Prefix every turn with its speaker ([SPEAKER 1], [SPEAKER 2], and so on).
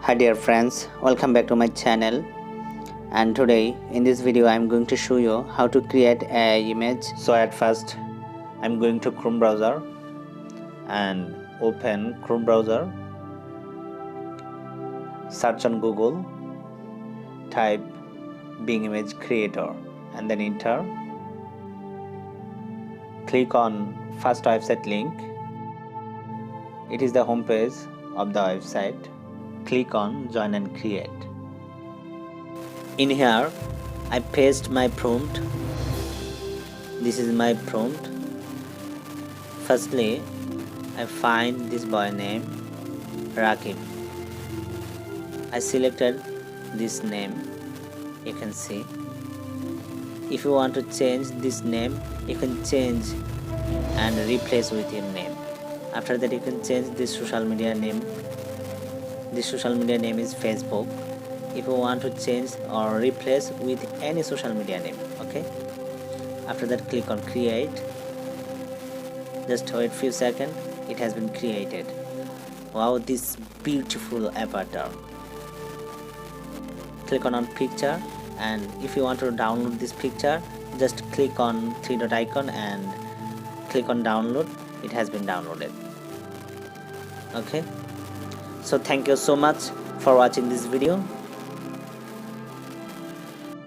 [SPEAKER 1] Hi dear friends, welcome back to my channel. And today in this video I am going to show you how to create a image. So at first I'm going to Chrome browser and open Chrome browser, search on Google, type Bing Image Creator and then enter. Click on first website link. It is the home page of the website. Click on join and create. In here I paste my prompt. This is my prompt. Firstly, I find this boy name Rakib. I selected this name. You can see. If you want to change this name, you can change and replace with your name. After that, you can change this social media name. This social media name is Facebook. If you want to change or replace with any social media name, okay. After that, click on create. Just wait few seconds. It has been created. Wow, this beautiful avatar. Click on picture, and if you want to download this picture, just click on three dot icon and click on download. It has been downloaded. Okay, so thank you so much for watching this video.